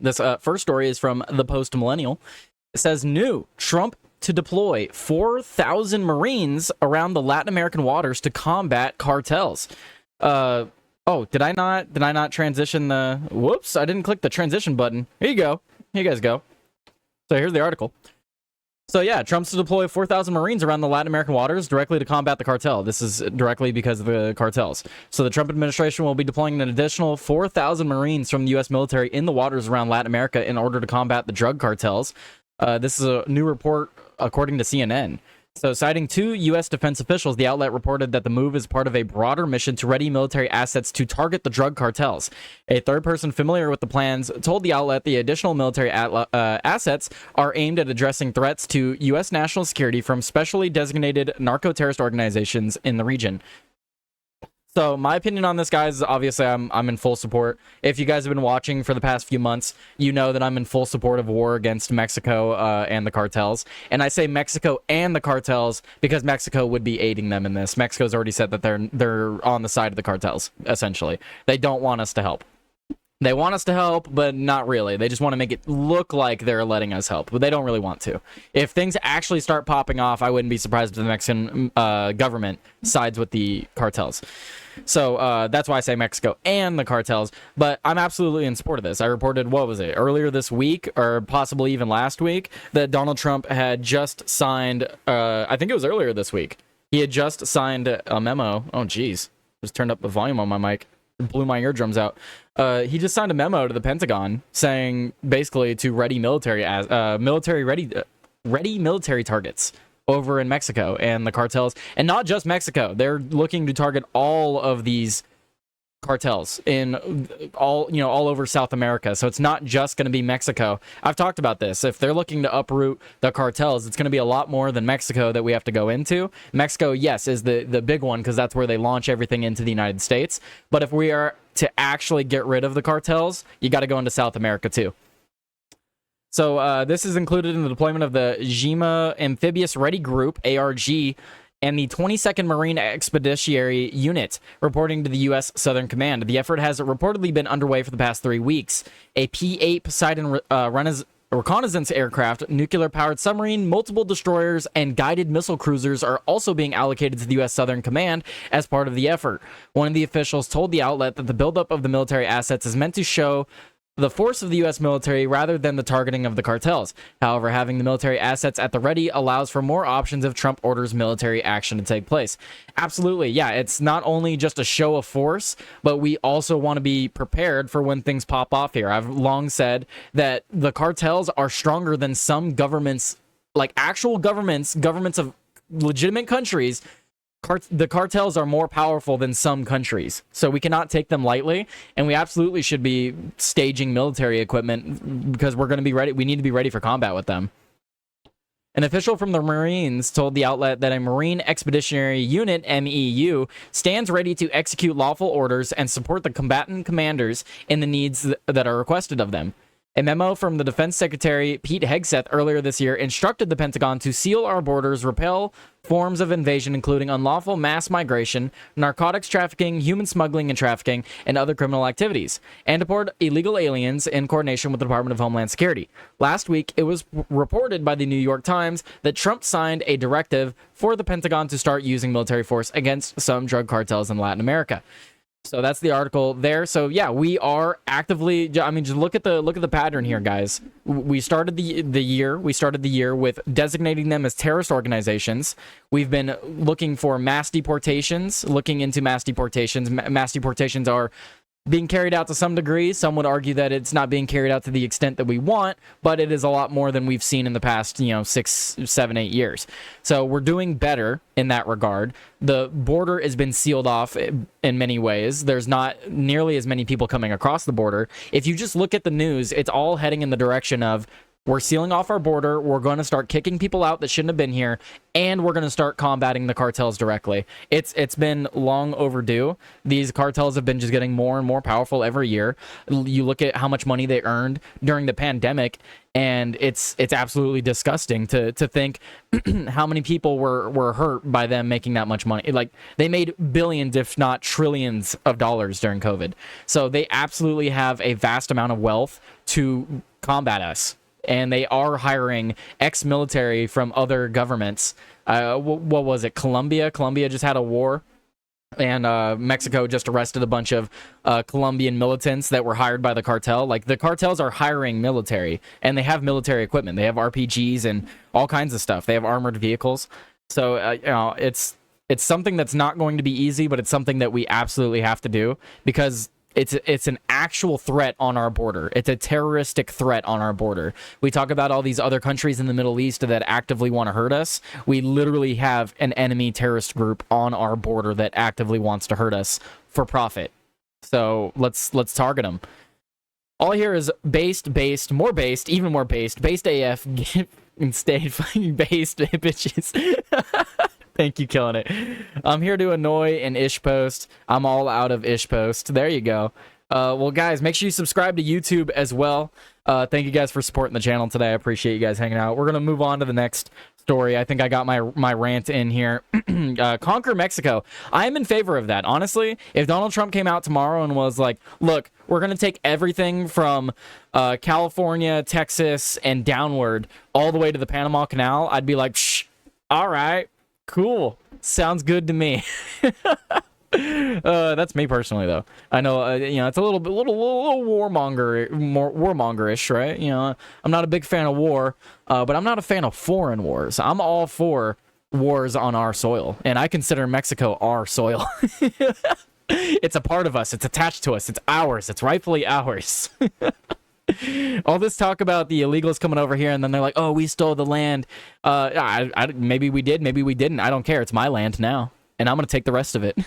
This first story is from the Post Millennial. It says, new Trump to deploy 4,000 Marines around the Latin American waters to combat cartels. Did I not transition the... Whoops, I didn't click the transition button. Here you go. Here you guys go. So here's the article. So yeah, Trump's to deploy 4,000 Marines around the Latin American waters directly to combat the cartel. This is directly because of the cartels. So the Trump administration will be deploying an additional 4,000 Marines from the U.S. military in the waters around Latin America in order to combat the drug cartels. This is a new report according to CNN. So, citing two U.S. defense officials, the outlet reported that the move is part of a broader mission to ready military assets to target the drug cartels. A third person familiar with the plans told the outlet the additional military assets are aimed at addressing threats to U.S. national security from specially designated narco-terrorist organizations in the region. So my opinion on this, guys, is obviously I'm in full support. If you guys have been watching for the past few months, you know that I'm in full support of war against Mexico and the cartels. And I say Mexico and the cartels because Mexico would be aiding them in this. Mexico's already said that they're on the side of the cartels, essentially. They don't want us to help. They want us to help, but not really. They just want to make it look like they're letting us help, but they don't really want to. If things actually start popping off, I wouldn't be surprised if the Mexican government sides with the cartels. So that's why I say Mexico and the cartels, but I'm absolutely in support of this. I reported, what was it, earlier this week, or possibly even last week, that Donald Trump had just signed, I think it was earlier this week, he had just signed a memo. Oh, geez. Just turned up the volume on my mic. It blew my eardrums out. He just signed a memo to the Pentagon saying basically to ready military military targets over in Mexico and the cartels, and not just Mexico. They're looking to target all of these cartels in all over South America. So it's not just going to be Mexico. I've talked about this. If they're looking to uproot the cartels, it's going to be a lot more than Mexico that we have to go into. Mexico, yes, is the big one because that's where they launch everything into the United States. But if we are to actually get rid of the cartels, you got to go into South America too. So this is included in the deployment of the JEMA Amphibious Ready Group, ARG, and the 22nd Marine Expeditionary Unit, reporting to the U.S. Southern Command. The effort has reportedly been underway for the past 3 weeks. A P-8 Poseidon reconnaissance aircraft, nuclear-powered submarine, multiple destroyers, and guided missile cruisers are also being allocated to the U.S. Southern Command as part of the effort. One of the officials told the outlet that the buildup of the military assets is meant to show the force of the U.S. military rather than the targeting of the cartels. However, having the military assets at the ready allows for more options if Trump orders military action to take place. Absolutely, yeah, it's not only just a show of force, but we also want to be prepared for when things pop off here. I've long said that the cartels are stronger than some governments, like actual governments of legitimate countries. The cartels are more powerful than some countries, so we cannot take them lightly, and we absolutely should be staging military equipment because we're going to be ready. We need to be ready for combat with them. An official from the Marines told the outlet that a Marine Expeditionary Unit, MEU, stands ready to execute lawful orders and support the combatant commanders in the needs that are requested of them. A memo from the Defense Secretary Pete Hegseth earlier this year instructed the Pentagon to seal our borders, repel forms of invasion, including unlawful mass migration, narcotics trafficking, human smuggling and trafficking, and other criminal activities, and deport illegal aliens in coordination with the Department of Homeland Security. Last week, it was reported by the New York Times that Trump signed a directive for the Pentagon to start using military force against some drug cartels in Latin America. So that's the article there. So yeah, we are actively. I mean, just look at the pattern here, guys. We started the year with designating them as terrorist organizations. We've been looking for mass deportations, looking into mass deportations. Mass deportations are being carried out to some degree. Some would argue that it's not being carried out to the extent that we want, but it is a lot more than we've seen in the past, 6, 7, 8 years. So we're doing better in that regard. The border has been sealed off in many ways. There's not nearly as many people coming across the border. If you just look at the news, it's all heading in the direction of We're sealing off our border. We're going to start kicking people out that shouldn't have been here, and we're going to start combating the cartels directly. It's been long overdue. These cartels have been just getting more and more powerful every year. You look at how much money they earned during the pandemic, and it's absolutely disgusting to think how many people were hurt by them making that much money. Like, they made billions, if not trillions of dollars during COVID. So they absolutely have a vast amount of wealth to combat us. And they are hiring ex-military from other governments. What was it? Colombia just had a war, and Mexico just arrested a bunch of Colombian militants that were hired by the cartel. Like, the cartels are hiring military, and they have military equipment. They have RPGs and all kinds of stuff. They have armored vehicles. So it's something that's not going to be easy, but it's something that we absolutely have to do, because it's an actual threat on our border. It's a terroristic threat on our border. We talk about all these other countries in the Middle East that actively want to hurt us. We literally have an enemy terrorist group on our border that actively wants to hurt us for profit. So let's target them. All I hear is based, more based, even more based AF, and stay fucking based, bitches. Thank you, killing it. I'm here to annoy an ish post. I'm all out of ish post. There you go. Well, guys, make sure you subscribe to YouTube as well. Thank you guys for supporting the channel today. I appreciate you guys hanging out. We're gonna move on to the next story. I think I got my rant in here. Conquer Mexico. I am in favor of that. Honestly, if Donald Trump came out tomorrow and was like, look, we're gonna take everything from California, Texas, and downward all the way to the Panama Canal, I'd be like, shh, all right. Cool. Sounds good to me. That's me personally, though. I know, it's a little warmongerish, right? I'm not a big fan of war, but I'm not a fan of foreign wars. I'm all for wars on our soil, and I consider Mexico our soil. It's a part of us. It's attached to us. It's ours. It's rightfully ours. All this talk about the illegals coming over here, and then they're like, oh, we stole the land. Maybe we did, maybe we didn't. I don't care. It's my land now, and I'm going to take the rest of it.